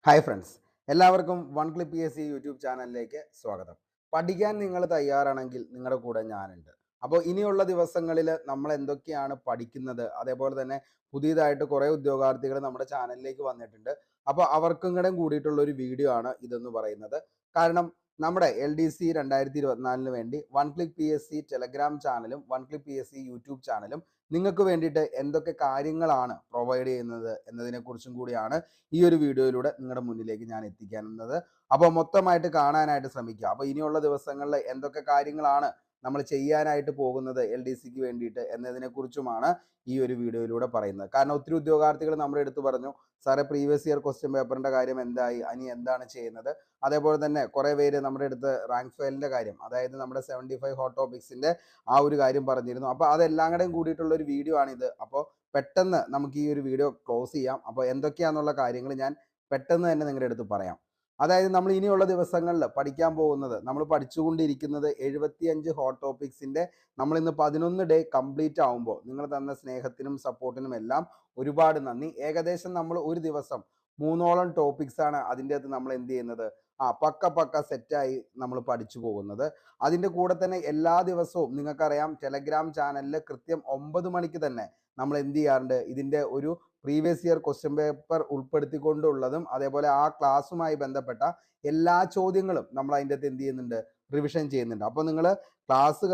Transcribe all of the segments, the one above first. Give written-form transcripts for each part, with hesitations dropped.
Hi friends, എല്ലാവർക്കും one clip P S C YouTube ചാനലിലേക്ക് സ്വാഗതം. പഠിക്കാൻ നിങ്ങൾ തയ്യാറാണെങ്കിൽ നിങ്ങളുടെ കൂടെ ഞാനുണ്ട്. അപ്പോൾ ഇനിയുള്ള ദിവസങ്ങളിൽ നമ്മൾ എന്തൊക്കെയാണ് പഠിക്കുന്നത്, അതേപോലെ തന്നെ പുതിയതായിട്ട് കുറേ ഉദ്യോഗാർത്ഥികൾ നമ്മുടെ ചാനലിലേക്ക് വന്നിട്ടുണ്ട്. അപ്പോൾ അവർക്കും കൂടെ കൂടിയിട്ടുള്ള ഒരു വീഡിയോ ആണ് ഇതെന്ന് പറയുന്നത്. കാരണം നമ്മുടെ LDC 2024 വേണ്ടി one click P S C Telegram ചാനലും one click P S C YouTube ചാനലും നിങ്ങൾക്ക് വേണ്ടിയിട്ട് എന്തൊക്കെ കാര്യങ്ങളാണ് പ്രൊവൈഡ് ചെയ്യുന്നത് എന്നതിനെക്കുറിച്ചും കൂടിയാണ് ഈ ഒരു വീഡിയോയിലൂടെ നിങ്ങളുടെ മുന്നിലേക്ക് ഞാൻ എത്തിക്കാനുള്ളത്. അപ്പോൾ മൊത്തമായിട്ട് കാണാനായിട്ട് ശ്രമിക്കുക. അപ്പോൾ ഇനിയുള്ള ദിവസങ്ങളിൽ എന്തൊക്കെ കാര്യങ്ങളാണ് നമ്മൾ ചെയ്യാനായിട്ട് പോകുന്നത് LDCക്ക് വേണ്ടിയിട്ട് എന്നതിനെക്കുറിച്ചുമാണ് ഈ ഒരു വീഡിയോയിലൂടെ പറയുന്നത്. കാരണം ഒത്തിരി ഉദ്യോഗാർത്ഥികൾ നമ്മുടെ അടുത്ത് പറഞ്ഞു, സാറേ പ്രീവിയസ് ഇയർ ക്വസ്റ്റ്യൻ പേപ്പറിൻ്റെ കാര്യം എന്തായി, ഇനി എന്താണ് ചെയ്യുന്നത്. അതേപോലെ തന്നെ കുറേ പേര് നമ്മുടെ അടുത്ത് റാങ്ക് ഫയലിൻ്റെ കാര്യം, അതായത് നമ്മുടെ 75 ഹോട്ട് ടോപ്പിക്സിൻ്റെ ആ ഒരു കാര്യം പറഞ്ഞിരുന്നു. അപ്പോൾ അതെല്ലാം കൂടെയും കൂടിയിട്ടുള്ള ഒരു വീഡിയോ ആണിത്. അപ്പോൾ പെട്ടെന്ന് നമുക്ക് ഈ ഒരു വീഡിയോ ക്ലോസ് ചെയ്യാം. അപ്പോൾ എന്തൊക്കെയാണെന്നുള്ള കാര്യങ്ങൾ ഞാൻ പെട്ടെന്ന് തന്നെ നിങ്ങളുടെ അടുത്ത് പറയാം. അതായത് നമ്മൾ ഇനിയുള്ള ദിവസങ്ങളിൽ പഠിക്കാൻ പോകുന്നത്, നമ്മൾ പഠിച്ചുകൊണ്ടിരിക്കുന്നത് 75 ഹോട്ട് ടോപ്പിക്സിൻ്റെ നമ്മൾ ഇന്ന് 11 ഡേ കംപ്ലീറ്റ് ആവുമ്പോൾ നിങ്ങൾ തന്ന സ്നേഹത്തിനും സപ്പോർട്ടിനും എല്ലാം ഒരുപാട് നന്ദി. ഏകദേശം നമ്മൾ ഒരു ദിവസം 3ഓളം ടോപ്പിക്സ് ആണ് അതിൻ്റെ അകത്ത് നമ്മൾ എന്ത് ചെയ്യുന്നത്, പക്ക സെറ്റായി നമ്മൾ പഠിച്ചു പോകുന്നത്. അതിൻ്റെ കൂടെ തന്നെ എല്ലാ ദിവസവും നിങ്ങൾക്കറിയാം ടെലഗ്രാം ചാനലിൽ കൃത്യം 9 മണിക്ക് തന്നെ നമ്മൾ എന്ത് ചെയ്യാറുണ്ട്, ഇതിൻ്റെ ഒരു പ്രീവിയസ് ഇയർ ക്വസ്റ്റ്യൻ പേപ്പർ ഉൾപ്പെടുത്തിക്കൊണ്ടുള്ളതും അതേപോലെ ആ ക്ലാസ്സുമായി ബന്ധപ്പെട്ട എല്ലാ ചോദ്യങ്ങളും നമ്മൾ അതിൻ്റെ അകത്ത് എന്ത് ചെയ്യുന്നുണ്ട്, റിവിഷൻ ചെയ്യുന്നുണ്ട്. അപ്പോൾ നിങ്ങൾ ക്ലാസ്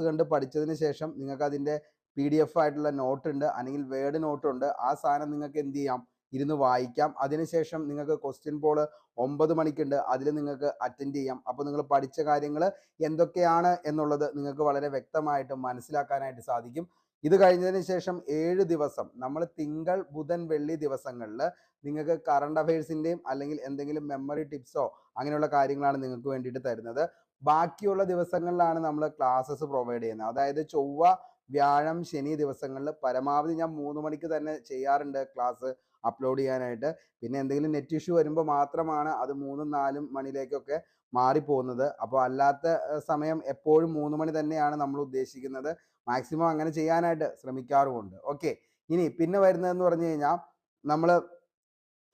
കണ്ട് പഠിച്ചതിന് ശേഷം നിങ്ങൾക്ക് അതിൻ്റെ PDF ആയിട്ടുള്ള നോട്ട് ഉണ്ട്, അല്ലെങ്കിൽ വേർഡ് നോട്ടുണ്ട്. ആ സാധനം നിങ്ങൾക്ക് എന്ത് ചെയ്യാം, ഇരുന്ന് വായിക്കാം. അതിനുശേഷം നിങ്ങൾക്ക് ക്വസ്റ്റ്യൻ പോൾ 9 മണിക്കുണ്ട്, അതിൽ നിങ്ങൾക്ക് അറ്റൻഡ് ചെയ്യാം. അപ്പോൾ നിങ്ങൾ പഠിച്ച കാര്യങ്ങൾ എന്തൊക്കെയാണ് എന്നുള്ളത് നിങ്ങൾക്ക് വളരെ വ്യക്തമായിട്ട് മനസ്സിലാക്കാനായിട്ട് സാധിക്കും. ഇത് കഴിഞ്ഞതിന് ശേഷം 7 ദിവസം നമ്മൾ തിങ്കൾ ബുധൻ വെള്ളി ദിവസങ്ങളിൽ നിങ്ങൾക്ക് കറണ്ട് അഫയേഴ്സിൻ്റെയും അല്ലെങ്കിൽ എന്തെങ്കിലും മെമ്മറി ടിപ്സോ അങ്ങനെയുള്ള കാര്യങ്ങളാണ് നിങ്ങൾക്ക് വേണ്ടിയിട്ട് തരുന്നത്. ബാക്കിയുള്ള ദിവസങ്ങളിലാണ് നമ്മൾ ക്ലാസ്സസ് പ്രൊവൈഡ് ചെയ്യുന്നത്. അതായത് ചൊവ്വ വ്യാഴം ശനി ദിവസങ്ങളിൽ പരമാവധി ഞാൻ 3 മണിക്ക് തന്നെ ചെയ്യാറുണ്ട് ക്ലാസ് അപ്ലോഡ് ചെയ്യാനായിട്ട്. പിന്നെ എന്തെങ്കിലും നെറ്റ് ഇഷ്യൂ വരുമ്പോൾ മാത്രമാണ് അത് 3ഉം 4ഉം മണിയിലേക്കൊക്കെ മാറിപ്പോകുന്നത്. അപ്പോൾ അല്ലാത്ത സമയം എപ്പോഴും 3 മണി തന്നെയാണ് നമ്മൾ ഉദ്ദേശിക്കുന്നത്. മാക്സിമം അങ്ങനെ ചെയ്യാനായിട്ട് ശ്രമിക്കാറുമുണ്ട്. ഓക്കെ, ഇനി പിന്നെ വരുന്നതെന്ന് പറഞ്ഞു കഴിഞ്ഞാൽ നമ്മൾ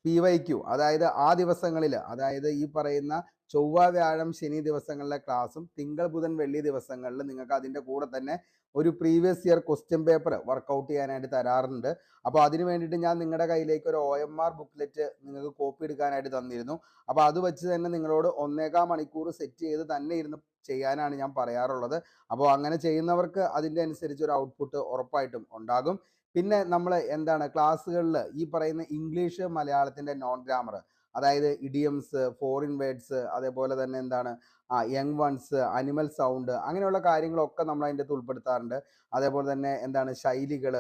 PYQ, അതായത് ആ ദിവസങ്ങളിൽ, അതായത് ഈ പറയുന്ന ചൊവ്വ വ്യാഴം ശനി ദിവസങ്ങളിലെ ക്ലാസ്സും തിങ്കൾ ബുധൻ വെള്ളി ദിവസങ്ങളിൽ നിങ്ങൾക്ക് അതിൻ്റെ കൂടെ തന്നെ ഒരു previous year question paper workout ചെയ്യാനായിട്ട് തരാറുണ്ട്. അപ്പോൾ അതിന് വേണ്ടിയിട്ട് ഞാൻ നിങ്ങളുടെ കയ്യിലേക്ക് ഒരു OMR ബുക്ക്ലെറ്റ് നിങ്ങൾക്ക് കോപ്പി എടുക്കാനായിട്ട് തന്നിരുന്നു. അപ്പോൾ അത് വെച്ച് തന്നെ നിങ്ങളോട് 1.25 മണിക്കൂർ സെറ്റ് ചെയ്ത് തന്നെ ഇരുന്ന് ചെയ്യാനാണ് ഞാൻ പറയാറുള്ളത്. അപ്പോൾ അങ്ങനെ ചെയ്യുന്നവർക്ക് അതിൻ്റെ അനുസരിച്ച് ഒരു ഔട്ട്പുട്ട് ഉറപ്പായിട്ടും ഉണ്ടാകും. പിന്നെ നമ്മൾ എന്താണ് ക്ലാസ്സുകളിൽ ഈ പറയുന്ന ഇംഗ്ലീഷ് മലയാളത്തിൻ്റെ നോൺ ഗ്രാമർ, അതായത് ഇഡിയംസ്, ഫോറിൻ വേർഡ്സ്, അതേപോലെ തന്നെ എന്താണ് യങ് വൺസ്, അനിമൽ സൗണ്ട്, അങ്ങനെയുള്ള കാര്യങ്ങളൊക്കെ നമ്മൾ അതിൻ്റെ അകത്ത് ഉൾപ്പെടുത്താറുണ്ട്. അതേപോലെ തന്നെ എന്താണ് ശൈലികൾ,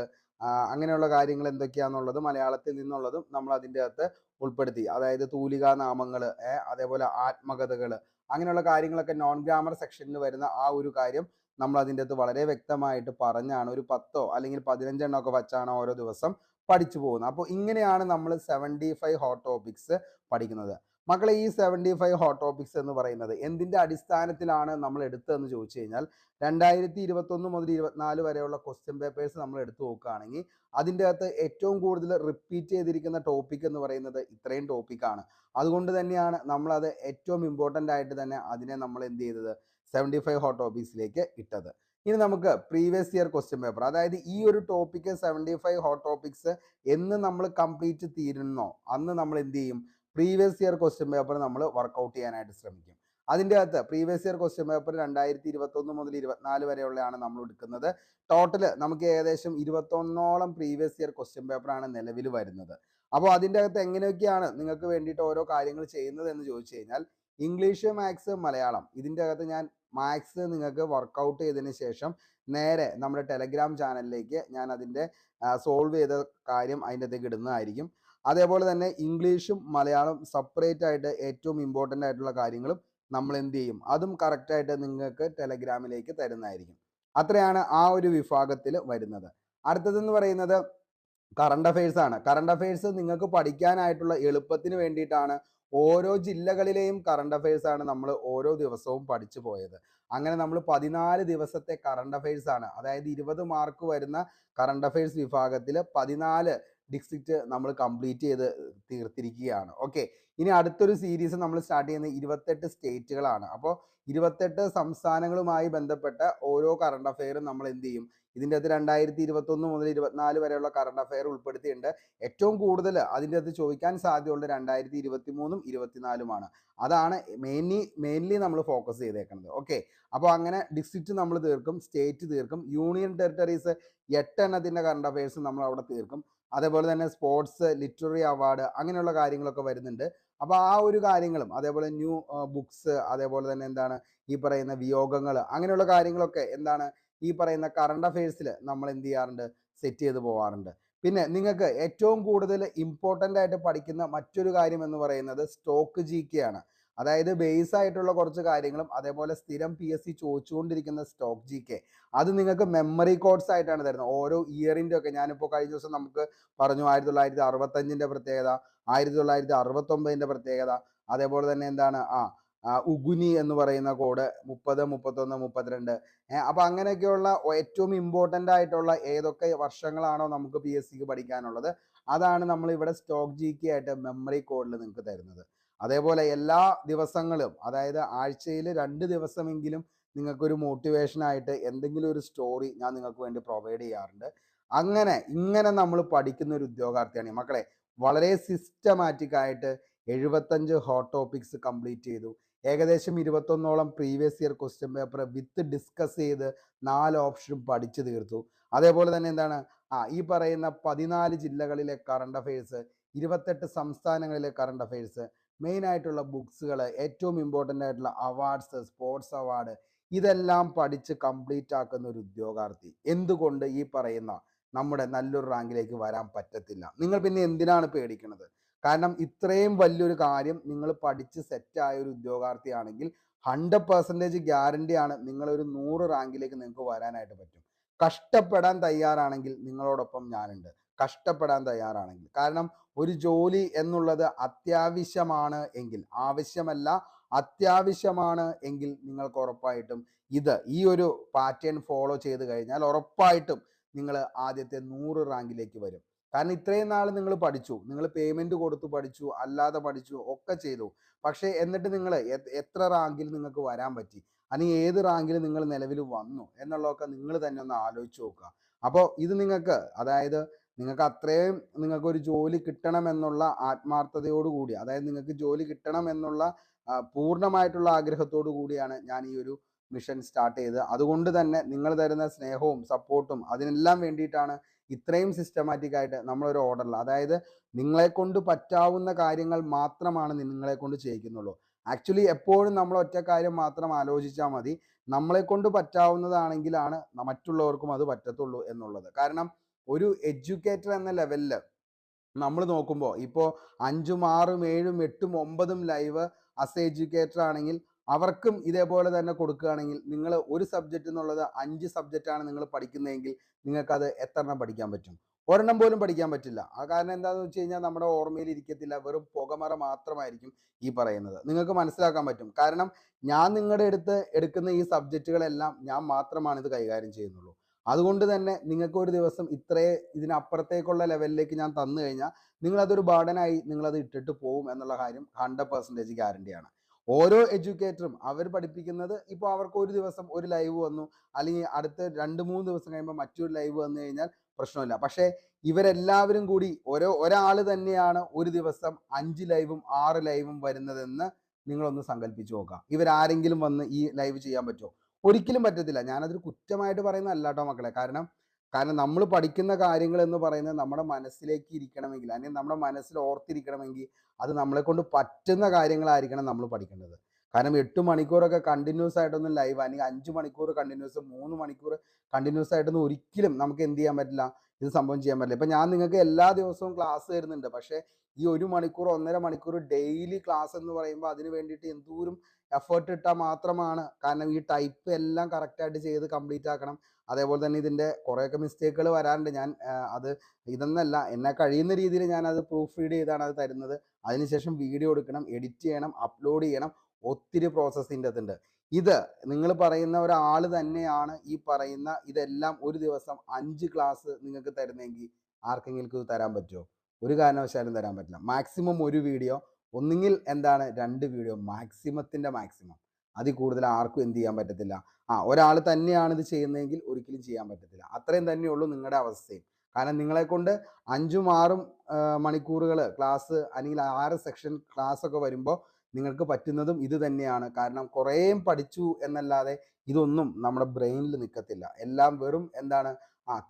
അങ്ങനെയുള്ള കാര്യങ്ങൾ എന്തൊക്കെയാണെന്നുള്ളത് മലയാളത്തിൽ നിന്നുള്ളതും നമ്മൾ അതിൻ്റെ അകത്ത് ഉൾപ്പെടുത്തി. അതായത് തൂലികാ നാമങ്ങൾ, അതേപോലെ ആത്മകഥകൾ, അങ്ങനെയുള്ള കാര്യങ്ങളൊക്കെ നോൺ ഗ്രാമർ സെക്ഷനിൽ വരുന്ന ആ ഒരു കാര്യം നമ്മൾ അതിൻ്റെ അകത്ത് വളരെ വ്യക്തമായിട്ട് പറഞ്ഞാണ് ഒരു 10 അല്ലെങ്കിൽ 15 എണ്ണമൊക്കെ വച്ചാണ് ഓരോ ദിവസം പഠിച്ചു പോകുന്നത്. അപ്പോൾ ഇങ്ങനെയാണ് നമ്മൾ 75 ഹോട്ട് ടോപ്പിക്സ് പഠിക്കുന്നത്. മക്കളെ, ഈ 75 ഹോട്ട് ടോപ്പിക്സ് എന്ന് പറയുന്നത് എന്തിൻ്റെ അടിസ്ഥാനത്തിലാണ് നമ്മൾ എടുത്തതെന്ന് ചോദിച്ചു കഴിഞ്ഞാൽ 2021 മുതൽ 24 വരെയുള്ള ക്വസ്റ്റ്യൻ പേപ്പേഴ്സ് നമ്മൾ എടുത്തു നോക്കുകയാണെങ്കിൽ അതിൻ്റെ അകത്ത് ഏറ്റവും കൂടുതൽ റിപ്പീറ്റ് ചെയ്തിരിക്കുന്ന ടോപ്പിക് എന്ന് പറയുന്നത് ഇത്രയും ടോപ്പിക്കാണ്. അതുകൊണ്ട് തന്നെയാണ് നമ്മളത് ഏറ്റവും ഇമ്പോർട്ടൻ്റ് ആയിട്ട് തന്നെ അതിനെ നമ്മൾ എന്ത് ചെയ്തത്, 75 ഹോട്ട് ടോപ്പിക്സിലേക്ക് ഇട്ടത്. ഇനി നമുക്ക് പ്രീവിയസ് ഇയർ ക്വസ്റ്റ്യൻ പേപ്പർ, അതായത് ഈ ഒരു ടോപ്പിക്ക് 75 ഹോട്ട് ടോപ്പിക്സ് എന്ന് നമ്മൾ കംപ്ലീറ്റ് തീരുന്നോ അന്ന് നമ്മൾ എന്ത് ചെയ്യും, പ്രീവിയസ് ഇയർ ക്വസ്റ്റ്യൻ പേപ്പർ നമ്മൾ വർക്കൗട്ട് ചെയ്യാനായിട്ട് ശ്രമിക്കും. അതിൻ്റെ അകത്ത് പ്രീവിയസ് ഇയർ ക്വസ്റ്റ്യൻ പേപ്പർ 2021 മുതൽ 24 വരെയുള്ളതാണ് നമ്മൾ എടുക്കുന്നത്. ടോട്ടൽ നമുക്ക് ഏകദേശം 21ഓളം പ്രീവിയസ് ഇയർ ക്വസ്റ്റ്യൻ പേപ്പറാണ് നിലവിൽ വരുന്നത്. അപ്പോൾ അതിൻ്റെ അകത്ത് എങ്ങനെയൊക്കെയാണ് നിങ്ങൾക്ക് വേണ്ടിയിട്ട് ഓരോ കാര്യങ്ങൾ ചെയ്യുന്നത് എന്ന് ചോദിച്ചു കഴിഞ്ഞാൽ ഇംഗ്ലീഷ്, മാത്സ്, മലയാളം, ഇതിൻ്റെ അകത്ത് ഞാൻ മാത്സ് നിങ്ങൾക്ക് വർക്കൗട്ട് ചെയ്തതിന് ശേഷം നേരെ നമ്മുടെ ടെലഗ്രാം ചാനലിലേക്ക് ഞാൻ അതിൻ്റെ സോൾവ് ചെയ്ത കാര്യം അതിൻ്റെ അകത്തേക്ക് ഇടുന്നതായിരിക്കും. അതേപോലെ തന്നെ ഇംഗ്ലീഷും മലയാളം സെപ്പറേറ്റ് ആയിട്ട് ഏറ്റവും ഇമ്പോർട്ടൻ്റ് ആയിട്ടുള്ള കാര്യങ്ങളും നമ്മൾ എന്ത് ചെയ്യും, അതും കറക്റ്റായിട്ട് നിങ്ങൾക്ക് ടെലഗ്രാമിലേക്ക് തരുന്നതായിരിക്കും. അത്രയാണ് ആ ഒരു വിഭാഗത്തിൽ വരുന്നത്. അടുത്തതെന്ന് പറയുന്നത് കറണ്ട് അഫയേഴ്സ് ആണ്. കറണ്ട് അഫയേഴ്സ് നിങ്ങൾക്ക് പഠിക്കാനായിട്ടുള്ള എളുപ്പത്തിന് വേണ്ടിയിട്ടാണ് ഓരോ ജില്ലകളിലെയും കറണ്ട് അഫയേഴ്സ് ആണ് നമ്മൾ ഓരോ ദിവസവും പഠിച്ചു പോയത്. അങ്ങനെ നമ്മൾ 14 ദിവസത്തെ കറണ്ട് അഫയേഴ്സ് ആണ്, അതായത് 20 മാർക്ക് വരുന്ന കറണ്ട് അഫയേഴ്സ് വിഭാഗത്തിൽ 14 ഡിസ്ട്രിക്റ്റ് നമ്മൾ കംപ്ലീറ്റ് ചെയ്ത് തീർത്തിരിക്കുകയാണ്. ഓക്കെ, ഇനി അടുത്തൊരു സീരീസ് നമ്മൾ സ്റ്റാർട്ട് ചെയ്യുന്നത് 28 സ്റ്റേറ്റുകളാണ്. അപ്പോൾ 28 സംസ്ഥാനങ്ങളുമായി ബന്ധപ്പെട്ട ഓരോ കറണ്ട് അഫെയറും നമ്മൾ എന്ത് ചെയ്യും, ഇതിൻ്റെ അകത്ത് 2021 മുതൽ 24 വരെയുള്ള കറണ്ട് അഫെയർ ഉൾപ്പെടുത്തിയിട്ടുണ്ട്. ഏറ്റവും കൂടുതൽ അതിൻ്റെ അകത്ത് ചോദിക്കാൻ സാധ്യതയുള്ളത് 2023 24 അതാണ് മെയിൻലി നമ്മൾ ഫോക്കസ് ചെയ്തേക്കുന്നത്. ഓക്കെ, അപ്പോൾ അങ്ങനെ ഡിസ്ട്രിക്റ്റ് നമ്മൾ തീർക്കും, സ്റ്റേറ്റ് തീർക്കും, യൂണിയൻ ടെറിട്ടറീസ് 8 എണ്ണത്തിൻ്റെ കറണ്ട് അഫെയർസ് നമ്മൾ അവിടെ തീർക്കും. അതേപോലെ തന്നെ സ്പോർട്സ്, ലിറ്റററി അവാർഡ്, അങ്ങനെയുള്ള കാര്യങ്ങളൊക്കെ വരുന്നുണ്ട്. അപ്പോൾ ആ ഒരു കാര്യങ്ങളും അതേപോലെ ന്യൂ ബുക്സ്, അതേപോലെ തന്നെ എന്താണ് ഈ പറയുന്ന വിയോഗങ്ങൾ, അങ്ങനെയുള്ള കാര്യങ്ങളൊക്കെ എന്താണ് ഈ പറയുന്ന കറണ്ട് അഫെയർസിൽ നമ്മൾ എന്ത് ചെയ്യാറുണ്ട്, സെറ്റ് ചെയ്ത് പോകാറുണ്ട്. പിന്നെ നിങ്ങൾക്ക് ഏറ്റവും കൂടുതൽ ഇമ്പോർട്ടൻ്റ് ആയിട്ട് പഠിക്കുന്ന മറ്റൊരു കാര്യം എന്ന് പറയുന്നത് സ്റ്റോക്ക് GK ആണ്. അതായത് ബേസ് ആയിട്ടുള്ള കുറച്ച് കാര്യങ്ങളും അതേപോലെ സ്ഥിരം PSC ചോദിച്ചുകൊണ്ടിരിക്കുന്ന സ്റ്റോക്ക് GK, അത് നിങ്ങൾക്ക് മെമ്മറി കോഡ്സ് ആയിട്ടാണ് തരുന്നത്. ഓരോ ഇയറിൻ്റെ ഒക്കെ ഞാനിപ്പോൾ കഴിഞ്ഞ ദിവസം നമുക്ക് പറഞ്ഞു 1965 പ്രത്യേകത, 1969 പ്രത്യേകത, അതേപോലെ തന്നെ എന്താണ് ഉഗുനി എന്ന് പറയുന്ന കോഡ് 30, 31, 32. അപ്പോൾ അങ്ങനെയൊക്കെയുള്ള ഏറ്റവും ഇമ്പോർട്ടൻ്റ് ആയിട്ടുള്ള ഏതൊക്കെ വർഷങ്ങളാണോ നമുക്ക് PSCക്ക് പഠിക്കാനുള്ളത്, അതാണ് നമ്മൾ ഇവിടെ സ്റ്റോക്ക് GK ആയിട്ട് മെമ്മറി കോഡിൽ നിങ്ങൾക്ക് തരുന്നത്. അതേപോലെ എല്ലാ ദിവസങ്ങളും, അതായത് ആഴ്ചയിൽ 2 ദിവസമെങ്കിലും നിങ്ങൾക്കൊരു മോട്ടിവേഷനായിട്ട് എന്തെങ്കിലും ഒരു സ്റ്റോറി ഞാൻ നിങ്ങൾക്ക് വേണ്ടി പ്രൊവൈഡ് ചെയ്യാറുണ്ട്. ഇങ്ങനെ നമ്മൾ പഠിക്കുന്ന ഒരു ഉദ്യോഗാർത്ഥിയാണ് മക്കളെ. വളരെ സിസ്റ്റമാറ്റിക് ആയിട്ട് 75 ഹോട്ട് ടോപ്പിക്സ് കംപ്ലീറ്റ് ചെയ്തു. ഏകദേശം 21ഓളം previous year question paper with discuss ചെയ്ത് 4 ഓപ്ഷനും പഠിച്ചു തീർത്തു. അതേപോലെ തന്നെ എന്താണ് ഈ പറയുന്ന 14 ജില്ലകളിലെ കറണ്ട് അഫെയർസ്, 28 സംസ്ഥാനങ്ങളിലെ കറണ്ട് അഫെയർസ്, മെയിൻ ആയിട്ടുള്ള ബുക്സുകൾ, ഏറ്റവും ഇമ്പോർട്ടൻ്റ് ആയിട്ടുള്ള അവാർഡ്സ്, സ്പോർട്സ് അവാർഡ്, ഇതെല്ലാം പഠിച്ച് കംപ്ലീറ്റ് ആക്കുന്ന ഒരു ഉദ്യോഗാർത്ഥി എന്തുകൊണ്ട് ഈ പറയുന്ന നമ്മുടെ നല്ലൊരു റാങ്കിലേക്ക് വരാൻ പറ്റത്തില്ല? നിങ്ങൾ പിന്നെ എന്തിനാണ് പേടിക്കുന്നത്? കാരണം ഇത്രയും വലിയൊരു കാര്യം നിങ്ങൾ പഠിച്ച് സെറ്റായ ഒരു ഉദ്യോഗാർത്ഥിയാണെങ്കിൽ 100% ഗ്യാരണ്ടിയാണ് നിങ്ങളൊരു 100 റാങ്കിലേക്ക് നിങ്ങൾക്ക് വരാനായിട്ട് പറ്റും. കഷ്ടപ്പെടാൻ തയ്യാറാണെങ്കിൽ നിങ്ങളോടൊപ്പം ഞാനുണ്ട്. കഷ്ടപ്പെടാൻ തയ്യാറാണെങ്കിൽ, കാരണം ഒരു ജോലി എന്നുള്ളത് അത്യാവശ്യമാണ് എങ്കിൽ, ആവശ്യമല്ല അത്യാവശ്യമാണ് എങ്കിൽ നിങ്ങൾക്ക് ഉറപ്പായിട്ടും ഈ ഒരു പാറ്റേൺ ഫോളോ ചെയ്ത് കഴിഞ്ഞാൽ ഉറപ്പായിട്ടും നിങ്ങൾ ആദ്യത്തെ 100 റാങ്കിലേക്ക് വരും. കാരണം ഇത്രയും നാൾ നിങ്ങൾ പഠിച്ചു, നിങ്ങൾ പേയ്മെന്റ് കൊടുത്തു പഠിച്ചു, അല്ലാതെ പഠിച്ചു, ഒക്കെ ചെയ്തു. പക്ഷേ എന്നിട്ട് നിങ്ങൾ എത്ര റാങ്കിൽ നിങ്ങൾക്ക് വരാൻ പറ്റി, അല്ലെങ്കിൽ ഏത് റാങ്കിൽ നിങ്ങൾ നിലവിൽ വന്നു എന്നുള്ളതൊക്കെ നിങ്ങൾ തന്നെ ഒന്ന് ആലോചിച്ച് നോക്കുക. അപ്പോൾ ഇത് നിങ്ങൾക്ക്, അതായത് നിങ്ങൾക്ക് അത്രയും നിങ്ങൾക്കൊരു ജോലി കിട്ടണമെന്നുള്ള ആത്മാർത്ഥതയോടുകൂടി, അതായത് നിങ്ങൾക്ക് ജോലി കിട്ടണം എന്നുള്ള പൂർണ്ണമായിട്ടുള്ള ആഗ്രഹത്തോടു കൂടിയാണ് ഞാൻ ഈ ഒരു മിഷൻ സ്റ്റാർട്ട് ചെയ്തത്. അതുകൊണ്ട് തന്നെ നിങ്ങൾ തരുന്ന സ്നേഹവും സപ്പോർട്ടും അതിനെല്ലാം വേണ്ടിയിട്ടാണ് ഇത്രയും സിസ്റ്റമാറ്റിക് ആയിട്ട് നമ്മളൊരു ഓർഡറിൽ, അതായത് നിങ്ങളെ കൊണ്ട് പറ്റാവുന്ന കാര്യങ്ങൾ മാത്രമാണ് നിങ്ങളെ കൊണ്ട് ചെയ്യിക്കുന്നുള്ളൂ. ആക്ച്വലി എപ്പോഴും നമ്മൾ ഒറ്റ കാര്യം മാത്രം ആലോചിച്ചാൽ മതി, നമ്മളെ കൊണ്ട് പറ്റാവുന്നതാണെങ്കിലാണ് മറ്റുള്ളവർക്കും അത് പറ്റത്തുള്ളൂ എന്നുള്ളത്. കാരണം ഒരു എഡ്യൂക്കേറ്റർ എന്ന ലെവലിൽ നമ്മൾ നോക്കുമ്പോൾ ഇപ്പോൾ 5ഉം 6ഉം 7ഉം 8ഉം 9ഉം ലൈവ് അസ് എഡ്യൂക്കേറ്റർ ആണെങ്കിൽ അവർക്കും ഇതേപോലെ തന്നെ കൊടുക്കുകയാണെങ്കിൽ, നിങ്ങൾ ഒരു സബ്ജക്റ്റ് എന്നുള്ളത് 5 സബ്ജക്റ്റാണ് നിങ്ങൾ പഠിക്കുന്നതെങ്കിൽ നിങ്ങൾക്കത് എത്രണ്ണം പഠിക്കാൻ പറ്റും? ഒരെണ്ണം പോലും പഠിക്കാൻ പറ്റില്ല. കാരണം എന്താണെന്ന് വെച്ച് കഴിഞ്ഞാൽ നമ്മുടെ ഓർമ്മയിൽ ഇരിക്കത്തില്ല, വെറും പുകമറ മാത്രമായിരിക്കും ഈ പറയുന്നത്. നിങ്ങൾക്ക് മനസ്സിലാക്കാൻ പറ്റും. കാരണം ഞാൻ നിങ്ങളുടെ അടുത്ത് എടുക്കുന്ന ഈ സബ്ജക്റ്റുകളെല്ലാം ഞാൻ മാത്രമാണ് ഇത് കൈകാര്യം ചെയ്യുന്നുള്ളൂ. അതുകൊണ്ട് തന്നെ നിങ്ങൾക്ക് ഒരു ദിവസം ഇതിനപ്പുറത്തേക്കുള്ള ലെവലിലേക്ക് ഞാൻ തന്നു കഴിഞ്ഞാൽ നിങ്ങളതൊരു ബർഡനായി നിങ്ങളത് ഇട്ടിട്ട് പോകും എന്നുള്ള കാര്യം 100% ഗ്യാരണ്ടിയാണ്. ഓരോ എഡ്യൂക്കേറ്ററും അവർ പഠിപ്പിക്കുന്നത്, ഇപ്പോൾ അവർക്ക് ഒരു ദിവസം ഒരു ലൈവ് വന്നു, അല്ലെങ്കിൽ അടുത്ത 2-3 ദിവസം കഴിയുമ്പോൾ മറ്റൊരു ലൈവ് വന്നു കഴിഞ്ഞാൽ പ്രശ്നമില്ല. പക്ഷേ ഇവരെല്ലാവരും കൂടി ഒരാൾ തന്നെയാണ് ഒരു ദിവസം 5 ലൈവും 6 ലൈവും വരുന്നതെന്ന് നിങ്ങളൊന്ന് സങ്കല്പിച്ച് നോക്കുക. ഇവരാരെങ്കിലും വന്ന് ഈ ലൈവ് ചെയ്യാൻ പറ്റുമോ? ഒരിക്കലും പറ്റത്തില്ല. ഞാനതൊരു കുറ്റമായിട്ട് പറയുന്നതല്ല കേട്ടോ മക്കളെ. കാരണം നമ്മൾ പഠിക്കുന്ന കാര്യങ്ങൾ എന്ന് പറയുന്നത് നമ്മുടെ മനസ്സിലേക്ക് ഇരിക്കണമെങ്കിൽ, അല്ലെങ്കിൽ നമ്മുടെ മനസ്സിൽ ഓർത്തിരിക്കണമെങ്കിൽ അത് നമ്മളെ കൊണ്ട് പറ്റുന്ന കാര്യങ്ങളായിരിക്കണം നമ്മൾ പഠിക്കേണ്ടത്. കാരണം 8 മണിക്കൂറൊക്കെ കണ്ടിന്യൂസ് ആയിട്ടൊന്നും ലൈവ്, അല്ലെങ്കിൽ 5 മണിക്കൂർ കണ്ടിന്യൂസ്, 3 മണിക്കൂർ കണ്ടിന്യൂസ് ആയിട്ടൊന്നും ഒരിക്കലും നമുക്ക് എന്ത് ചെയ്യാൻ പറ്റില്ല, ഇത് സംഭവം ചെയ്യാൻ പറ്റില്ല. ഇപ്പം ഞാൻ നിങ്ങൾക്ക് എല്ലാ ദിവസവും ക്ലാസ് തരുന്നുണ്ട്. പക്ഷേ ഈ 1 മണിക്കൂർ 1.5 മണിക്കൂർ ഡെയിലി ക്ലാസ് എന്ന് പറയുമ്പോൾ അതിന് വേണ്ടിയിട്ട് എന്തോരം എഫേർട്ട് ഇട്ടാൽ മാത്രമാണ്. കാരണം ഈ ടൈപ്പ് എല്ലാം കറക്റ്റായിട്ട് ചെയ്ത് കംപ്ലീറ്റ് ആക്കണം. അതേപോലെ തന്നെ ഇതിൻ്റെ കുറേയൊക്കെ മിസ്റ്റേക്കുകൾ വരാറുണ്ട്. ഞാൻ ഇതൊന്നല്ല, എന്നെ കഴിയുന്ന രീതിയിൽ ഞാനത് പ്രൂഫ് റീഡ് ചെയ്താണ് അത് തരുന്നത്. അതിനുശേഷം വീഡിയോ എടുക്കണം, എഡിറ്റ് ചെയ്യണം, അപ്ലോഡ് ചെയ്യണം, ഒത്തിരി പ്രോസസ്സിൻ്റെ അകത്തുണ്ട്. ഇത് നിങ്ങൾ പറയുന്ന ഒരാൾ തന്നെയാണ് ഈ പറയുന്ന ഇതെല്ലാം ഒരു ദിവസം 5 ക്ലാസ് നിങ്ങൾക്ക് തരുന്നെങ്കിൽ ആർക്കെങ്കിലും ഇത് തരാൻ പറ്റുമോ? ഒരു കാരണവശാലും തരാൻ പറ്റില്ല. മാക്സിമം ഒരു വീഡിയോ, ഒന്നുകിൽ എന്താണ് 2 വീഡിയോ, മാക്സിമത്തിൻ്റെ മാക്സിമം. അതിൽ കൂടുതൽ ആർക്കും എന്ത് ചെയ്യാൻ പറ്റത്തില്ല. ഒരാൾ തന്നെയാണ് ഇത് ചെയ്യുന്നതെങ്കിൽ ഒരിക്കലും ചെയ്യാൻ പറ്റത്തില്ല. അത്രയും തന്നെയുള്ളൂ നിങ്ങളുടെ അവസ്ഥയും. കാരണം നിങ്ങളെക്കൊണ്ട് 5ഉം 6ഉം മണിക്കൂറുകൾ ക്ലാസ് അല്ലെങ്കിൽ 6 സെക്ഷൻ ക്ലാസ് ഒക്കെ വരുമ്പോൾ നിങ്ങൾക്ക് പറ്റുന്നതും ഇത് തന്നെയാണ്. കാരണം കുറേ പഠിച്ചു എന്നല്ലാതെ ഇതൊന്നും നമ്മുടെ ബ്രെയിനിൽ നിൽക്കത്തില്ല. എല്ലാം വെറും എന്താണ്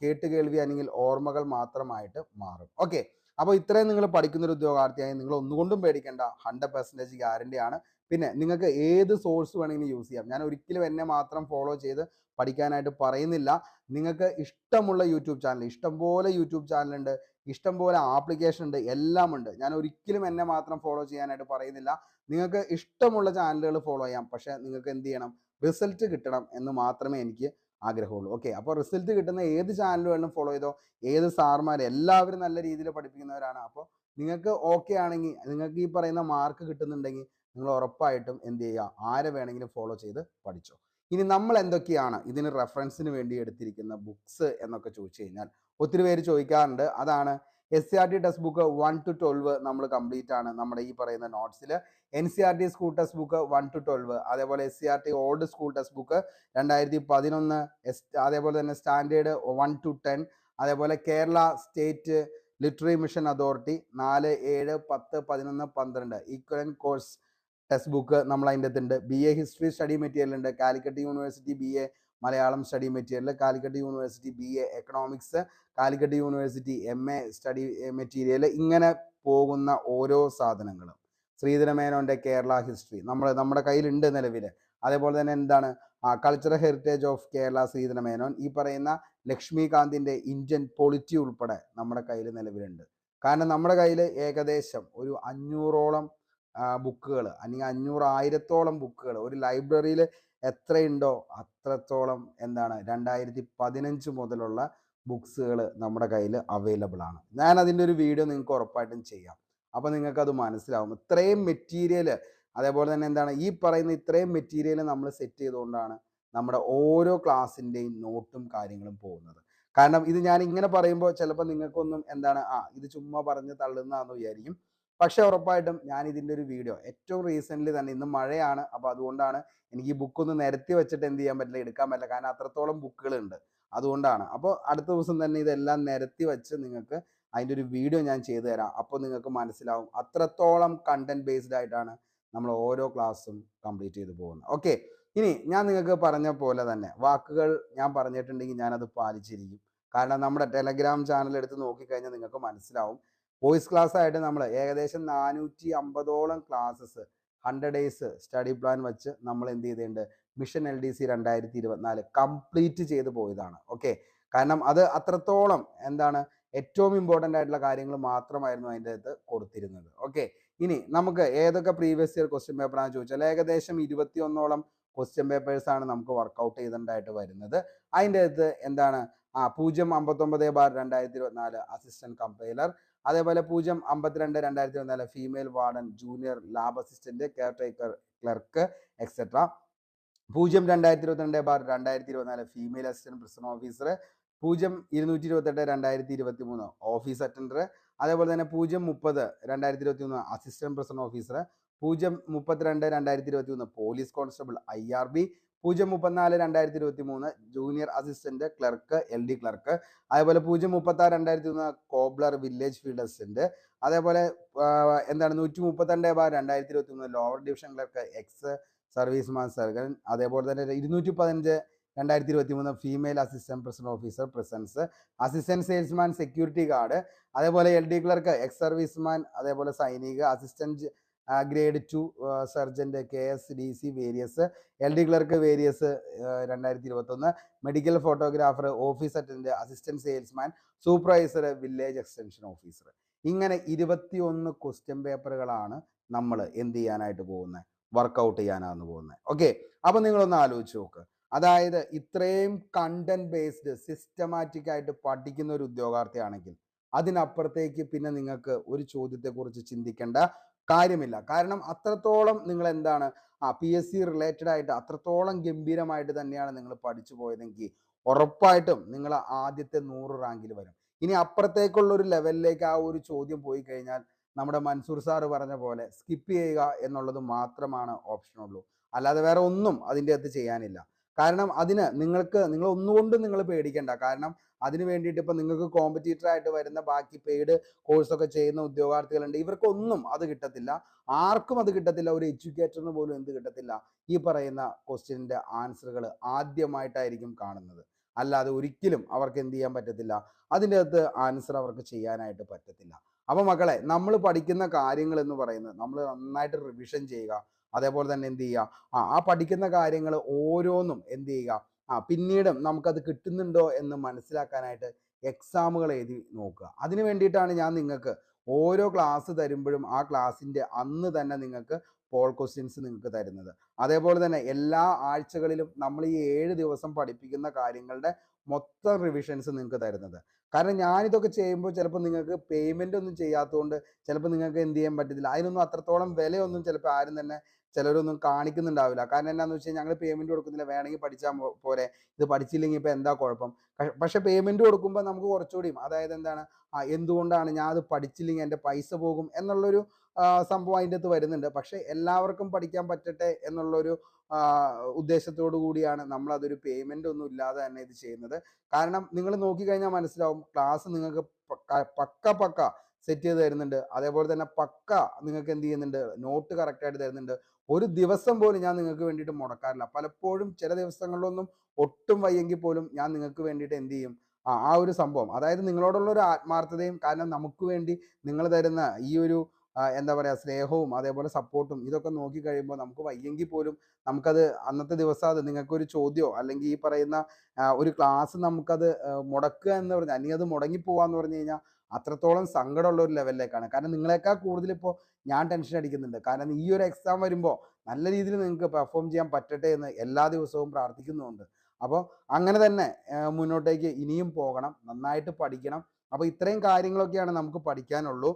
കേട്ട് കേൾവി അല്ലെങ്കിൽ ഓർമ്മകൾ മാത്രമായിട്ട് മാറും. ഓക്കെ, അപ്പോൾ ഇത്രയും നിങ്ങൾ പഠിക്കുന്നൊരു ഉദ്യോഗാർത്ഥിയായി നിങ്ങൾ ഒന്നുകൊണ്ടും പേടിക്കേണ്ട. 100% ഗ്യാരണ്ടി ആണ്. പിന്നെ നിങ്ങൾക്ക് ഏത് സോഴ്സ് വേണമെങ്കിലും യൂസ് ചെയ്യാം. ഞാൻ ഒരിക്കലും എന്നെ മാത്രം ഫോളോ ചെയ്ത് പഠിക്കാനായിട്ട് പറയുന്നില്ല. നിങ്ങൾക്ക് ഇഷ്ടമുള്ള യൂട്യൂബ് ചാനൽ, ഇഷ്ടംപോലെ യൂട്യൂബ് ചാനലുണ്ട്, ഇഷ്ടംപോലെ ആപ്ലിക്കേഷൻ ഉണ്ട്, എല്ലാം ഉണ്ട്. ഞാൻ ഒരിക്കലും എന്നെ മാത്രം ഫോളോ ചെയ്യാനായിട്ട് പറയുന്നില്ല. നിങ്ങൾക്ക് ഇഷ്ടമുള്ള ചാനലുകൾ ഫോളോ ചെയ്യാം. പക്ഷേ നിങ്ങൾക്ക് എന്ത് ചെയ്യണം? റിസൾട്ട് കിട്ടണം എന്ന് മാത്രമേ എനിക്ക് ആഗ്രഹമുള്ളൂ. ഓക്കെ, അപ്പോൾ റിസൾട്ട് കിട്ടുന്ന ഏത് ചാനൽ വേണം ഫോളോ ചെയ്തോ. ഏത് സാർമാർ എല്ലാവരും നല്ല രീതിയിൽ പഠിപ്പിക്കുന്നവരാണ്. അപ്പോൾ നിങ്ങൾക്ക് ഓക്കെ ആണെങ്കിൽ, നിങ്ങൾക്ക് ഈ പറയുന്ന മാർക്ക് കിട്ടുന്നുണ്ടെങ്കിൽ നിങ്ങൾ ഉറപ്പായിട്ടും എന്ത് ചെയ്യുക? ആരെ വേണമെങ്കിലും ഫോളോ ചെയ്ത് പഠിച്ചോ. ഇനി നമ്മൾ എന്തൊക്കെയാണ് ഇതിന് റെഫറൻസിന് വേണ്ടി എടുത്തിരിക്കുന്ന ബുക്സ് എന്നൊക്കെ ചോദിച്ചു കഴിഞ്ഞാൽ ഒത്തിരി പേര് ചോദിക്കാറുണ്ട്. അതാണ് SCRT ടെക്സ്റ്റ് ബുക്ക് 1 to 12 നമ്മൾ കംപ്ലീറ്റ് ആണ് നമ്മുടെ ഈ പറയുന്ന നോട്ട്സിൽ. NCRT school text book 1 to 12, അതേപോലെ SCRT old school text book 2011, അതേപോലെ തന്നെ സ്റ്റാൻഡേർഡ് 1 to 10, അതേപോലെ Kerala state literary mission authority 4, 7, 10, 11, 12 equivalent course text book നമ്മൾ അതിൻ്റെ അകത്തുണ്ട്. BA ഹിസ്റ്ററി സ്റ്റഡി മെറ്റീരിയൽ ഉണ്ട്. Calicut university BA Malayalam study material, Calicut university BA economics, Calicut university MA study material, ഇങ്ങനെ പോകുന്ന ഓരോ സാധനങ്ങളും. ശ്രീധരമേനോൻ്റെ കേരള ഹിസ്റ്ററി നമ്മുടെ കയ്യിലുണ്ട് നിലവിൽ. അതേപോലെ തന്നെ എന്താണ് cultural heritage of Kerala Sreedhara Menon, ഈ പറയുന്ന ലക്ഷ്മികാന്തിൻ്റെ ഇന്ത്യൻ പൊളിറ്റി ഉൾപ്പെടെ നമ്മുടെ കയ്യിൽ നിലവിലുണ്ട്. കാരണം നമ്മുടെ കയ്യിൽ ഏകദേശം ഒരു 500ഓളം ബുക്കുകൾ, അല്ലെങ്കിൽ 500,000-ഓളം ബുക്കുകൾ ഒരു ലൈബ്രറിയിൽ എത്രയുണ്ടോ അത്രത്തോളം എന്താണ് 2015 മുതലുള്ള ബുക്സുകൾ നമ്മുടെ കയ്യിൽ അവൈലബിൾ ആണ്. ഞാൻ അതിൻ്റെ ഒരു വീഡിയോ നിങ്ങൾക്ക് ഉറപ്പായിട്ടും ചെയ്യാം. അപ്പോൾ നിങ്ങൾക്കത് മനസ്സിലാവും. ഇത്രയും മെറ്റീരിയൽ, അതേപോലെ തന്നെ എന്താണ് ഈ പറയുന്ന ഇത്രയും മെറ്റീരിയൽ നമ്മൾ സെറ്റ് ചെയ്തുകൊണ്ടാണ് നമ്മുടെ ഓരോ ക്ലാസ്സിൻ്റെയും നോട്ടും കാര്യങ്ങളും പോകുന്നത്. കാരണം ഇത് ഞാൻ ഇങ്ങനെ പറയുമ്പോൾ ചിലപ്പോൾ നിങ്ങൾക്കൊന്നും എന്താണ് ഇത് ചുമ്മാ പറഞ്ഞ് തള്ളുന്നതാണെന്ന് വിചാരിക്കും. പക്ഷെ ഉറപ്പായിട്ടും ഞാൻ ഇതിൻ്റെ ഒരു വീഡിയോ ഏറ്റവും റീസെൻ്റ്ലി തന്നെ, ഇന്ന് മഴയാണ്, അപ്പോൾ അതുകൊണ്ടാണ് എനിക്ക് ഈ ബുക്കൊന്ന് നിരത്തി വെച്ചിട്ട് എന്ത് ചെയ്യാൻ പറ്റില്ല, എടുക്കാൻ പറ്റില്ല. കാരണം അത്രത്തോളം ബുക്കുകളുണ്ട്, അതുകൊണ്ടാണ്. അപ്പോൾ അടുത്ത ദിവസം തന്നെ ഇതെല്ലാം നിരത്തി വെച്ച് നിങ്ങൾക്ക് അതിൻ്റെ ഒരു വീഡിയോ ഞാൻ ചെയ്തു തരാം. അപ്പോൾ നിങ്ങൾക്ക് മനസ്സിലാവും അത്രത്തോളം കണ്ടന്റ് ബേസ്ഡ് ആയിട്ടാണ് നമ്മൾ ഓരോ ക്ലാസ്സും കംപ്ലീറ്റ് ചെയ്ത് പോകുന്നത്. ഓക്കെ, ഇനി ഞാൻ നിങ്ങൾക്ക് പറഞ്ഞ പോലെ തന്നെ വാക്കുകൾ ഞാൻ പറഞ്ഞിട്ടുണ്ടെങ്കിൽ ഞാനത് പാലിച്ചിരിക്കും. കാരണം നമ്മുടെ ടെലഗ്രാം ചാനൽ എടുത്ത് നോക്കിക്കഴിഞ്ഞാൽ നിങ്ങൾക്ക് മനസ്സിലാവും. വോയിസ് ക്ലാസ് ആയിട്ട് നമ്മൾ ഏകദേശം 450ഓളം ക്ലാസ്സസ് 100 ഡേയ്സ് സ്റ്റഡി പ്ലാൻ വെച്ച് നമ്മൾ എന്ത് ചെയ്തിട്ടുണ്ട്? മിഷൻ LDC 2024 കംപ്ലീറ്റ് ചെയ്ത് പോയതാണ്. ഓക്കെ, കാരണം അത് അത്രത്തോളം എന്താണ് ഏറ്റവും ഇമ്പോർട്ടൻ്റ് ആയിട്ടുള്ള കാര്യങ്ങൾ മാത്രമായിരുന്നു അതിൻ്റെ അകത്ത് കൊടുത്തിരുന്നത്. ഓക്കെ, ഇനി നമുക്ക് ഏതൊക്കെ പ്രീവിയസ് ഇയർ ക്വസ്റ്റ്യൻ പേപ്പറാണെന്ന് ചോദിച്ചാൽ ഏകദേശം 21ഓളം ക്വസ്റ്റ്യൻ പേപ്പേഴ്സ് ആണ് നമുക്ക് വർക്കൗട്ട് ചെയ്തിട്ടുണ്ടായിട്ട് വരുന്നത്. അതിൻ്റെ അകത്ത് എന്താണ് 059/2024 അസിസ്റ്റന്റ് കമ്പൈലർ, അതേപോലെ 052 2024 female warden junior lab assistant caretaker clerk etcetera, 02022/2024 female assistant prison officer, 02228/2023 office attender, അതേപോലെ തന്നെ 030/2023 assistant prison officer, 032/2023 police constable IRB, 034/2023 junior assistant clerk LD clerk, അതേപോലെ 036/2023 കോബ്ലർ വില്ലേജ് ഫീൽഡ് അസിസ്റ്റന്റ്, അതേപോലെ എന്താണ് 132/2023 lower division clerk ex serviceman sergeant, അതേപോലെ തന്നെ 215/2023 female assistant present officer presence, assistant salesman security guard, അതേപോലെ LD clerk ex serviceman, അതേപോലെ സൈനിക assistant grade 2 sergeant KSDC various, LD clerk various 2021, medical photographer, office attendant, assistant salesman, supervisor, village extension officer. ഇങ്ങനെ 21 question പേപ്പറുകളാണ് നമ്മൾ എന്ത് ചെയ്യാനായിട്ട് പോകുന്നത്? Workout ചെയ്യാനാണ് പോകുന്നത്. ഓക്കെ, അപ്പം നിങ്ങളൊന്ന് ആലോചിച്ച് നോക്ക്. അതായത് ഇത്രയും കണ്ടന്റ് ബേസ്ഡ് സിസ്റ്റമാറ്റിക് ആയിട്ട് പഠിക്കുന്ന ഒരു ഉദ്യോഗാർത്ഥിയാണെങ്കിൽ അതിനപ്പുറത്തേക്ക് പിന്നെ നിങ്ങൾക്ക് ഒരു ചോദ്യത്തെക്കുറിച്ച് ചിന്തിക്കേണ്ട കാര്യമില്ല. കാരണം അത്രത്തോളം നിങ്ങൾ എന്താണ് PSC റിലേറ്റഡ് ആയിട്ട് അത്രത്തോളം ഗംഭീരമായിട്ട് തന്നെയാണ് നിങ്ങൾ പഠിച്ചു പോയതെങ്കിൽ ഉറപ്പായിട്ടും നിങ്ങൾ ആദ്യത്തെ 100 റാങ്കിൽ വരും. ഇനി അപ്പുറത്തേക്കുള്ള ഒരു ലെവലിലേക്ക് ആ ഒരു ചോദ്യം പോയി കഴിഞ്ഞാൽ നമ്മുടെ മൻസൂർ സാറ് പറഞ്ഞ പോലെ സ്കിപ്പ് ചെയ്യുക എന്നുള്ളത് മാത്രമാണ് ഓപ്ഷനുള്ളൂ. അല്ലാതെ വേറെ ഒന്നും അതിൻ്റെ അകത്ത് ചെയ്യാനില്ല. കാരണം അതിന് നിങ്ങൾ ഒന്നുകൊണ്ടും നിങ്ങൾ പേടിക്കണ്ട. കാരണം അതിന് വേണ്ടിയിട്ട് ഇപ്പം നിങ്ങൾക്ക് കോമ്പറ്റീറ്റർ ആയിട്ട് വരുന്ന ബാക്കി പെയ്ഡ് കോഴ്സൊക്കെ ചെയ്യുന്ന ഉദ്യോഗാർത്ഥികളുണ്ട്. ഇവർക്കൊന്നും അത് കിട്ടത്തില്ല. ആർക്കും അത് കിട്ടത്തില്ല. ഒരു എഡ്യൂക്കേറ്ററിന് പോലും എന്ത് കിട്ടത്തില്ല, ഈ പറയുന്ന ക്വസ്റ്റ്യൻ്റെ ആൻസറുകൾ ആദ്യമായിട്ടായിരിക്കും കാണുന്നത്. അല്ലാതെ ഒരിക്കലും അവർക്ക് എന്ത് ചെയ്യാൻ പറ്റത്തില്ല, അതിൻ്റെ അകത്ത് ആൻസർ അവർക്ക് ചെയ്യാനായിട്ട് പറ്റത്തില്ല. അപ്പോൾ മക്കളെ, നമ്മൾ പഠിക്കുന്ന കാര്യങ്ങൾ എന്ന് പറയുന്നത് നമ്മൾ നന്നായിട്ട് റിവിഷൻ ചെയ്യുക. അതേപോലെ തന്നെ എന്ത് ചെയ്യുക, ആ പഠിക്കുന്ന കാര്യങ്ങൾ ഓരോന്നും എന്ത് ചെയ്യുക, പിന്നീടും നമുക്കത് കിട്ടുന്നുണ്ടോ എന്ന് മനസ്സിലാക്കാനായിട്ട് എക്സാമുകൾ എഴുതി നോക്കുക. അതിന് വേണ്ടിയിട്ടാണ് ഞാൻ നിങ്ങൾക്ക് ഓരോ ക്ലാസ് തരുമ്പോഴും ആ ക്ലാസ്സിൻ്റെ അന്ന് തന്നെ നിങ്ങൾക്ക് പോൾ ക്വസ്റ്റ്യൻസ് നിങ്ങൾക്ക് തരുന്നത്. അതേപോലെ തന്നെ എല്ലാ ആഴ്ചകളിലും നമ്മൾ ഈ 7 ദിവസം പഠിപ്പിക്കുന്ന കാര്യങ്ങളുടെ മൊത്തം റിവിഷൻസ് നിങ്ങൾക്ക് തരുന്നത്. കാരണം ഞാനിതൊക്കെ ചെയ്യുമ്പോൾ ചിലപ്പോൾ നിങ്ങൾക്ക് പേയ്മെൻ്റ് ഒന്നും ചെയ്യാത്തതുകൊണ്ട് ചിലപ്പോൾ നിങ്ങൾക്ക് എന്ത് ചെയ്യാൻ പറ്റത്തില്ല. അതിനൊന്നും അത്രത്തോളം വിലയൊന്നും ചിലപ്പോൾ ആരും തന്നെ ചിലരൊന്നും കാണിക്കുന്നുണ്ടാവില്ല. കാരണം എന്താണെന്ന് വെച്ച് കഴിഞ്ഞാൽ ഞങ്ങൾ പേയ്മെൻറ്റ് കൊടുക്കുന്നില്ല, വേണമെങ്കിൽ പഠിച്ചാൽ പോരെ, ഇത് പഠിച്ചില്ലെങ്കിൽ ഇപ്പോൾ എന്താ കുഴപ്പം. പക്ഷേ പേയ്മെൻറ്റ് കൊടുക്കുമ്പോൾ നമുക്ക് കുറച്ചുകൂടിയും, അതായത് എന്താണ്, എന്തുകൊണ്ടാണ് ഞാൻ അത് പഠിച്ചില്ലെങ്കിൽ എൻ്റെ പൈസ പോകും എന്നുള്ളൊരു സംഭവം അതിൻ്റെ അകത്ത് വരുന്നുണ്ട്. പക്ഷേ എല്ലാവർക്കും പഠിക്കാൻ പറ്റട്ടെ എന്നുള്ളൊരു ഉദ്ദേശത്തോടു കൂടിയാണ് നമ്മളതൊരു പേയ്മെൻ്റ് ഒന്നും ഇല്ലാതെ തന്നെ ഇത് ചെയ്യുന്നത്. കാരണം നിങ്ങൾ നോക്കിക്കഴിഞ്ഞാൽ മനസ്സിലാവും, ക്ലാസ് നിങ്ങൾക്ക് പക്ക സെറ്റ് ചെയ്ത് തരുന്നുണ്ട്. അതേപോലെ തന്നെ പക്ക നിങ്ങൾക്ക് എന്ത് ചെയ്യുന്നുണ്ട്, നോട്ട് കറക്റ്റായിട്ട് തരുന്നുണ്ട്. ഒരു ദിവസം പോലും ഞാൻ നിങ്ങൾക്ക് വേണ്ടിയിട്ട് മുടക്കാറില്ല. പലപ്പോഴും ചില ദിവസങ്ങളിലൊന്നും ഒട്ടും വയ്യെങ്കിൽ പോലും ഞാൻ നിങ്ങൾക്ക് വേണ്ടിയിട്ട് എന്ത് ചെയ്യും, ആ ഒരു സംഭവം, അതായത് നിങ്ങളോടുള്ള ഒരു ആത്മാർത്ഥതയും, കാരണം നമുക്ക് വേണ്ടി നിങ്ങൾ തരുന്ന ഈ ഒരു എന്താ പറയുക, സ്നേഹവും അതേപോലെ സപ്പോർട്ടും ഇതൊക്കെ നോക്കി കഴിയുമ്പോൾ നമുക്ക് വയ്യെങ്കിൽ പോലും നമുക്കത് അന്നത്തെ ദിവസം അത് നിങ്ങൾക്കൊരു ചോദ്യമോ അല്ലെങ്കിൽ ഈ പറയുന്ന ഒരു ക്ലാസ് നമുക്കത് മുടക്കുക എന്ന് പറഞ്ഞാൽ, അല്ലെങ്കിൽ അത് മുടങ്ങിപ്പോവാന്ന് പറഞ്ഞു കഴിഞ്ഞാൽ അത്രത്തോളം സങ്കടമുള്ള ഒരു ലെവലിലേക്കാണ്. കാരണം നിങ്ങളെക്കാൾ കൂടുതൽ ഇപ്പോൾ ഞാൻ ടെൻഷൻ അടിക്കുന്നുണ്ട്. കാരണം ഈ ഒരു എക്സാം വരുമ്പോൾ നല്ല രീതിയിൽ നിങ്ങൾക്ക് പെർഫോം ചെയ്യാൻ പറ്റട്ടെ എന്ന് എല്ലാ ദിവസവും പ്രാർത്ഥിക്കുന്നുമുണ്ട്. അപ്പോൾ അങ്ങനെ തന്നെ മുന്നോട്ടേക്ക് ഇനിയും പോകണം, നന്നായിട്ട് പഠിക്കണം. അപ്പോൾ ഇത്രയും കാര്യങ്ങളൊക്കെയാണ് നമുക്ക് പഠിക്കാനുള്ളൂ.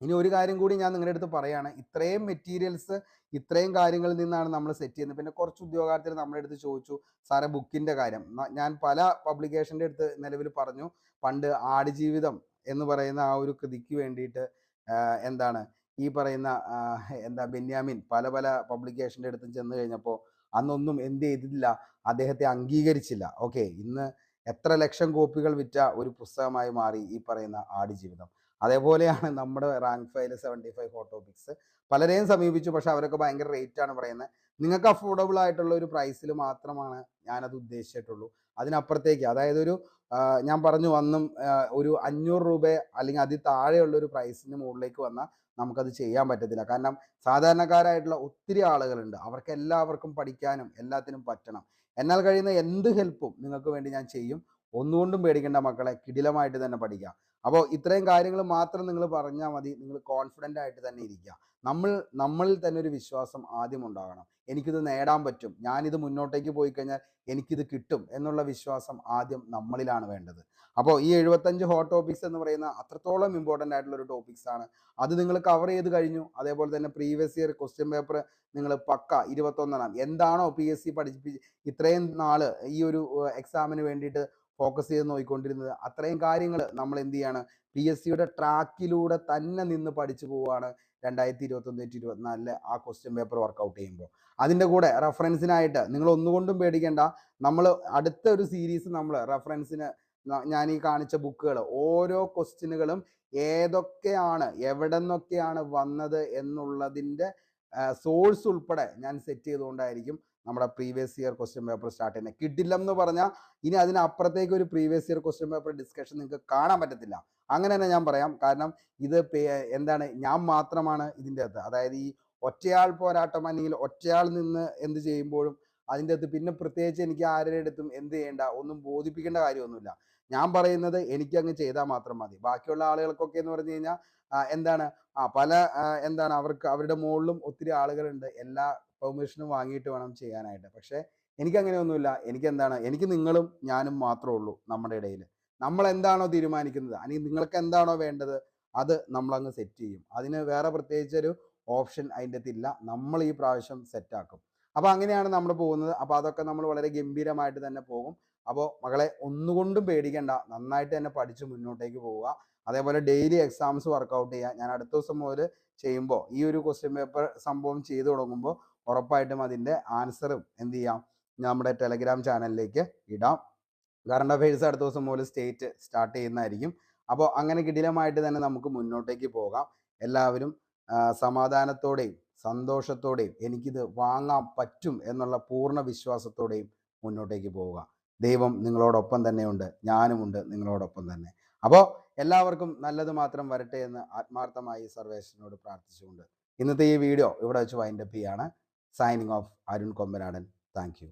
ഇനി ഒരു കാര്യം കൂടി ഞാൻ നിങ്ങളുടെ അടുത്ത് പറയാണ്, ഇത്രയും മെറ്റീരിയൽസ് ഇത്രയും കാര്യങ്ങളിൽ നിന്നാണ് നമ്മൾ സെറ്റ് ചെയ്യുന്നത്. പിന്നെ കുറച്ച് ഉദ്യോഗാർത്ഥികൾ നമ്മുടെ അടുത്ത് ചോദിച്ചു, സാറേ ബുക്കിൻ്റെ കാര്യം. ഞാൻ പല പബ്ലിക്കേഷൻ്റെ അടുത്ത് നിലവിൽ പറഞ്ഞു, പണ്ട് ആടുജീവിതം എന്ന് പറയുന്ന ആ ഒരു കൃതിക്ക് വേണ്ടിയിട്ട് എന്താണ് ഈ പറയുന്ന എന്താ ബെന്യാമിൻ പല പബ്ലിക്കേഷൻ്റെ അടുത്തും ചെന്ന് കഴിഞ്ഞപ്പോൾ അന്നൊന്നും എന്ത് ചെയ്തില്ല, അദ്ദേഹത്തെ അംഗീകരിച്ചില്ല. ഓക്കെ, ഇന്ന് എത്ര ലക്ഷം കോപ്പികൾ വിറ്റ ഒരു പുസ്തകമായി മാറി ഈ പറയുന്ന ആടുജീവിതം. അതേപോലെയാണ് നമ്മുടെ റാങ്ക് ഫയൽ 75 ഹോട്ട് ടോപ്പിക്സ്. പലരെയും സമീപിച്ചു, പക്ഷെ അവരൊക്കെ ഭയങ്കര റേറ്റ് ആണ് പറയുന്നത്. നിങ്ങൾക്ക് അഫോർഡബിൾ ആയിട്ടുള്ള ഒരു പ്രൈസിൽ മാത്രമാണ് ഞാനത് ഉദ്ദേശിച്ചിട്ടുള്ളൂ. അതിനപ്പുറത്തേക്ക്, അതായത് ഒരു ഞാൻ പറഞ്ഞു വന്നും ഒരു 500 രൂപ അല്ലെങ്കിൽ അതിൽ താഴെയുള്ള ഒരു പ്രൈസിന് മുകളിലേക്ക് വന്നാൽ നമുക്കത് ചെയ്യാൻ പറ്റത്തില്ല. കാരണം സാധാരണക്കാരായിട്ടുള്ള ഒത്തിരി ആളുകളുണ്ട്, അവർക്ക് എല്ലാവർക്കും പഠിക്കാനും എല്ലാത്തിനും പറ്റണം. എന്നാൽ കഴിയുന്ന എന്ത് ഹെൽപ്പും നിങ്ങൾക്ക് വേണ്ടി ഞാൻ ചെയ്യും. ഒന്നുകൊണ്ടും പേടിക്കേണ്ട മക്കളെ, കിടിലമായിട്ട് തന്നെ പഠിക്കാം. അപ്പോൾ ഇത്രയും കാര്യങ്ങൾ മാത്രം നിങ്ങൾ പറഞ്ഞാൽ മതി. നിങ്ങൾ കോൺഫിഡൻ്റ് ആയിട്ട് തന്നെ ഇരിക്കുക. നമ്മളിൽ തന്നെ ഒരു വിശ്വാസം ആദ്യം ഉണ്ടാകണം. എനിക്കിത് നേടാൻ പറ്റും, ഞാനിത് മുന്നോട്ടേക്ക് പോയി കഴിഞ്ഞാൽ എനിക്കിത് കിട്ടും എന്നുള്ള വിശ്വാസം ആദ്യം നമ്മളിലാണ് വേണ്ടത്. അപ്പോൾ ഈ 75 ഹോട്ട് ടോപ്പിക്സ് എന്ന് പറയുന്ന അത്രത്തോളം ഇമ്പോർട്ടൻ്റ് ആയിട്ടുള്ള ഒരു ടോപ്പിക്സ് ആണ്. അത് നിങ്ങൾ കവർ ചെയ്ത് കഴിഞ്ഞു. അതേപോലെ തന്നെ പ്രീവിയസ് ഇയർ ക്വസ്റ്റ്യൻ പേപ്പർ നിങ്ങൾ പക്ക 21 എന്താണോ PSC പഠിപ്പിച്ച് ഇത്രയും നാൾ ഈ ഒരു എക്സാമിന് വേണ്ടിയിട്ട് ഫോക്കസ് ചെയ്ത് നോക്കിക്കൊണ്ടിരുന്നത്, അത്രയും കാര്യങ്ങൾ നമ്മൾ എന്ത് ചെയ്യാണ്, PSCയുടെ ട്രാക്കിലൂടെ തന്നെ നിന്ന് പഠിച്ചു പോവുകയാണ് 2021-24 ആ ക്വസ്റ്റ്യൻ പേപ്പർ വർക്കൗട്ട് ചെയ്യുമ്പോൾ. അതിൻ്റെ കൂടെ റെഫറൻസിനായിട്ട് നിങ്ങൾ ഒന്നുകൊണ്ടും പേടിക്കേണ്ട. നമ്മൾ അടുത്ത ഒരു സീരീസ് നമ്മൾ റെഫറൻസിന് ഞാൻ ഈ കാണിച്ച ബുക്കുകൾ ഓരോ ക്വസ്റ്റ്യനുകളും ഏതൊക്കെയാണ് എവിടെ നിന്നൊക്കെയാണ് വന്നത് എന്നുള്ളതിൻ്റെ സോഴ്സ് ഉൾപ്പെടെ ഞാൻ സെറ്റ് ചെയ്തുകൊണ്ടായിരിക്കും നമ്മുടെ previous year question paper start ചെയ്യുന്നത്. കിട്ടില്ലെന്ന് പറഞ്ഞാൽ ഇനി അതിനപ്പുറത്തേക്ക് ഒരു previous year question paper discussion നിങ്ങൾക്ക് കാണാൻ പറ്റത്തില്ല. അങ്ങനെ തന്നെ ഞാൻ പറയാം. കാരണം ഇത് എന്താണ്, ഞാൻ മാത്രമാണ് ഇതിൻ്റെ അകത്ത്, അതായത് ഈ ഒറ്റയാൾ പോരാട്ടം അല്ലെങ്കിൽ ഒറ്റയാൾ നിന്ന് എന്ത് ചെയ്യുമ്പോഴും അതിൻ്റെ അകത്ത് പിന്നെ പ്രത്യേകിച്ച് എനിക്ക് ആരുടെ അടുത്തും എന്ത് ചെയ്യേണ്ട, ഒന്നും ബോധിപ്പിക്കേണ്ട കാര്യമൊന്നുമില്ല. ഞാൻ പറയുന്നത് എനിക്കങ്ങ് ചെയ്താൽ മാത്രം മതി. ബാക്കിയുള്ള ആളുകൾക്കൊക്കെ എന്ന് പറഞ്ഞു കഴിഞ്ഞാൽ എന്താണ് പല എന്താണ് അവർക്ക് അവരുടെ മുകളിലും ഒത്തിരി ആളുകളുണ്ട്, എല്ലാ പെർമിഷനും വാങ്ങിയിട്ട് വേണം ചെയ്യാനായിട്ട്. പക്ഷേ എനിക്കങ്ങനെയൊന്നുമില്ല. എനിക്ക് നിങ്ങളും ഞാനും മാത്രമേ ഉള്ളൂ നമ്മുടെ ഇടയിൽ. നമ്മൾ എന്താണോ തീരുമാനിക്കുന്നത്, അല്ലെങ്കിൽ നിങ്ങൾക്ക് എന്താണോ വേണ്ടത്, അത് നമ്മളങ്ങ് സെറ്റ് ചെയ്യും. അതിന് വേറെ പ്രത്യേകിച്ചൊരു ഓപ്ഷൻ അതിൻ്റെ അകത്തില്ല. നമ്മൾ ഈ പ്രാവശ്യം സെറ്റാക്കും. അപ്പോൾ അങ്ങനെയാണ് നമ്മൾ പോകുന്നത്. അപ്പോൾ അതൊക്കെ നമ്മൾ വളരെ ഗംഭീരമായിട്ട് തന്നെ പോകും. അപ്പോൾ മകളെ ഒന്നുകൊണ്ടും പേടിക്കണ്ട, നന്നായിട്ട് തന്നെ പഠിച്ച് മുന്നോട്ടേക്ക് പോവുക. അതേപോലെ ഡെയിലി എക്സാംസ് വർക്കൗട്ട് ചെയ്യുക. ഞാൻ അടുത്ത ദിവസം മുതൽ ചെയ്യുമ്പോൾ ഈ ഒരു ക്വസ്റ്റ്യൻ പേപ്പർ സംഭവം ചെയ്തു തുടങ്ങുമ്പോൾ ഉറപ്പായിട്ടും അതിൻ്റെ ആൻസറും എന്ത് ചെയ്യാം, നമ്മുടെ ടെലഗ്രാം ചാനലിലേക്ക് ഇടാം. കറണ്ട് അഫയേഴ്സ് അടുത്ത ദിവസം മുതൽ സ്റ്റേറ്റ് സ്റ്റാർട്ട് ചെയ്യുന്നതായിരിക്കും. അപ്പോൾ അങ്ങനെ കിടിലമായിട്ട് തന്നെ നമുക്ക് മുന്നോട്ടേക്ക് പോകാം. എല്ലാവരും സമാധാനത്തോടെയും സന്തോഷത്തോടെയും എനിക്കിത് വാങ്ങാൻ പറ്റും എന്നുള്ള പൂർണ്ണ വിശ്വാസത്തോടെയും മുന്നോട്ടേക്ക് പോവുക. ദൈവം നിങ്ങളോടൊപ്പം തന്നെയുണ്ട്, ഞാനുമുണ്ട് നിങ്ങളോടൊപ്പം തന്നെ. അപ്പോൾ എല്ലാവർക്കും നല്ലത് മാത്രം വരട്ടെ എന്ന് ആത്മാർത്ഥമായി സർവേശ്വരനോട് പ്രാർത്ഥിച്ചുകൊണ്ട് ഇന്നത്തെ ഈ വീഡിയോ ഇവിടെ വെച്ച് വൈൻഡപ്പ് ചെയ്യാണ്. Signing off Arun Kombanadan. Thank you.